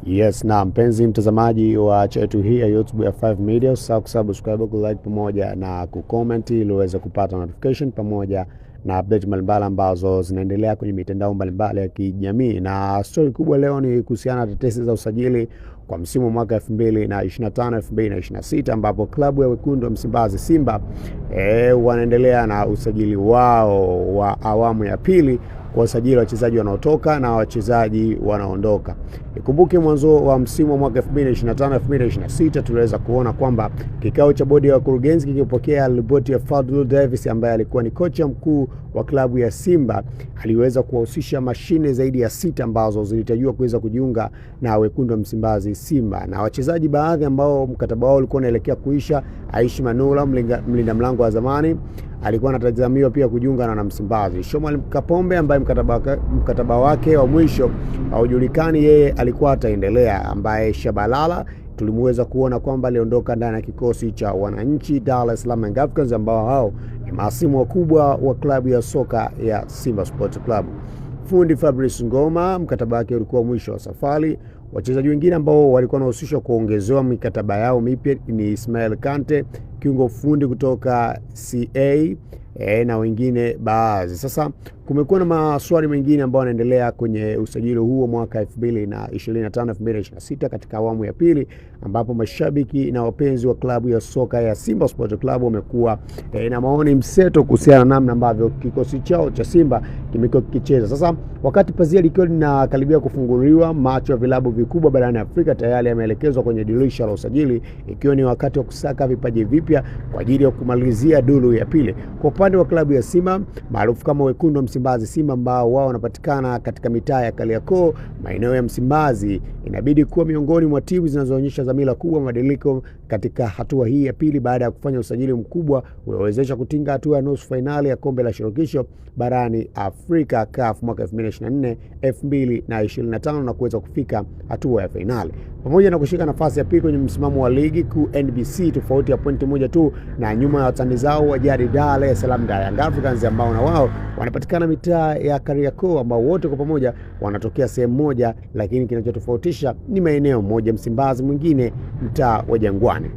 Yes, na mpenzi mtazamaji wa chetu hii ya YouTube ya 5 Media, usisahau kusubscribe, kulike pamoja na kucomment ili uweze kupata notification pamoja na update mbalimbali ambazo zinaendelea kwenye mitandao mbalimbali ya kijamii. Na story kubwa leo ni kuhusiana na tetesi za usajili kwa msimu wa mwaka 2025-2026 ambapo klabu ya Wekundu wa Msimbazi Simba wanaendelea na usajili wao wa awamu ya pili kwa usajili wa wachezaji wanaotoka na wachezaji wanaondoka. Ikumbuke mwanzo wa msimu wa mwaka 2025-2026 tuliweza kuona kwamba kikao cha bodi ya wakurugenzi kikipokea ripoti ya Fadlu Davis ambaye alikuwa ni kocha mkuu wa klabu ya Simba. Aliweza kuwahusisha mashine zaidi ya 6 ambazo zilitarajiwa kuweza kujiunga na Wekundu wa Msimbazi Simba, na wachezaji baadhi ambao mkataba wao ulikuwa unaelekea kuisha. Aishi Manula, mlinda mlango wa zamani, alikuwa anatazamiwa pia kujiunga na Msimbazi. Shomari Kapombe ambaye mkataba wake wa mwisho haujulikani, yeye alikuwa ataendelea, ambaye Shabalala tulimweza kuona kwamba aliondoka ndani ya kikosi cha wananchi Dar es Salaam Young Africans ambao hao ni mahasimu wakubwa wa klabu ya soka ya Simba Sports Club. Fundi Fabrice Ngoma mkataba wake ulikuwa mwisho wa safari. Wachezaji wengine ambao walikuwa wanahusishwa kuongezewa mikataba yao mipya ni Ismail Kante, kiungo fundi kutoka CA na wengine baadhi. Sasa kumekuwa na maswali mengine ambayo yanaendelea kwenye usajili huo mwaka 2025-2026 katika awamu ya pili, ambapo mashabiki na wapenzi wa klabu ya soka ya Simba Sports Club wamekuwa na maoni mseto kuhusiana na namna ambavyo kikosi chao cha Simba kimekuwa kikicheza. Sasa wakati pazia likiwa linakaribia kufunguliwa, macho ya vilabu vikubwa barani Afrika tayari yameelekezwa kwenye dirisha la usajili, ikiwa ni wakati wa kusaka vipaji vipya kwa ajili ya kumalizia duru ya pili. Kwa upande wa klabu ya Simba maarufu kama Wekundu wa Msimbazi Simba, ambao wao wanapatikana katika mitaa ya Kariakoo, maeneo ya Msimbazi, inabidi kuwa miongoni mwa timu zinazoonyesha dhamira kubwa mabadiliko katika hatua hii ya pili baada ya kufanya usajili mkubwa uliowezesha kutinga hatua ya nusu finali ya kombe la shirikisho barani Afrika CAF mwaka 2024-2025 na kuweza kufika hatua ya finali, pamoja na kushika nafasi ya pili kwenye msimamo wa ligi kuu NBC, tofauti ya pointi moja tu na nyuma ya watani zao wa jadi Dar es Salaam Young Africans ambao na wao wanapatikana mitaa ya Kariakoo, ambao wote kwa pamoja wanatokea sehemu moja, lakini kinachotofautisha ni maeneo moja Msimbazi, mwingine mtaa wa Jangwani.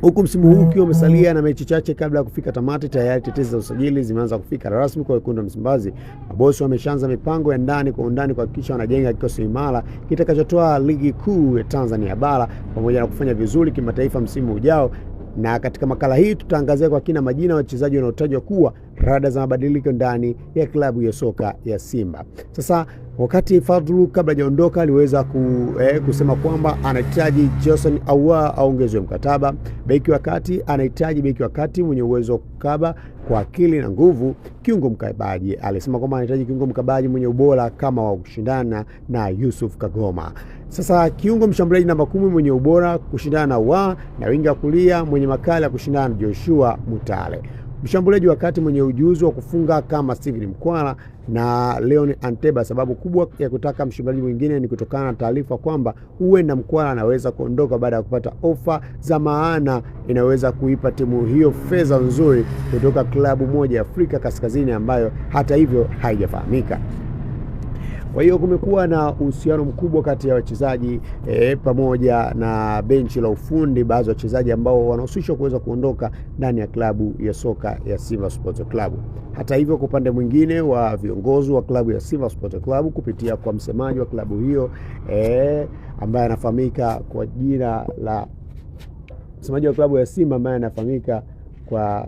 Huku msimu huu ukiwa umesalia na mechi chache kabla ya kufika tamati, tayari tetesi za usajili zimeanza kufika rasmi kwa Wekundu wa Msimbazi. Mabosi wameshaanza mipango ya ndani kwa undani kuhakikisha wanajenga kikosi imara kitakachotoa ligi kuu ya Tanzania bara pamoja na kufanya vizuri kimataifa msimu ujao. Na katika makala hii tutaangazia kwa kina majina ya wachezaji wanaotajwa kuwa rada za mabadiliko ndani ya klabu ya soka ya Simba. Sasa wakati Fadlu kabla hajaondoka aliweza kusema kwamba anahitaji Jason Ahoua aongezwe mkataba. Beki wa kati anahitaji beki wa kati mwenye uwezo wa kukaba kwa akili na nguvu. Kiungo mkabaji alisema kwamba anahitaji kiungo mkabaji mwenye ubora kama wa kushindana na Yusuf Kagoma. Sasa kiungo mshambuliaji namba 10 mwenye ubora kushindana na Ahoua, na winga kulia mwenye makali ya kushindana na Joshua Mutale. Mshambuliaji wa kati mwenye ujuzi wa kufunga kama Steven Mkwala na Leon Anteba. Sababu kubwa ya kutaka mshambuliaji mwingine ni kutokana na taarifa kwamba huenda Mkwala anaweza kuondoka baada ya kupata ofa za maana inaweza kuipa timu hiyo fedha nzuri kutoka klabu moja ya Afrika Kaskazini ambayo hata hivyo haijafahamika. Kwa hiyo kumekuwa na uhusiano mkubwa kati ya wachezaji pamoja na benchi la ufundi, baadhi ya wachezaji ambao wanahusishwa kuweza kuondoka ndani ya klabu ya soka ya Simba Sports Club. Hata hivyo, kwa upande mwingine wa viongozi wa klabu ya Simba Sports Club kupitia kwa msemaji wa klabu hiyo ambaye anafahamika kwa jina la msemaji wa klabu ya Simba ambaye anafahamika kwa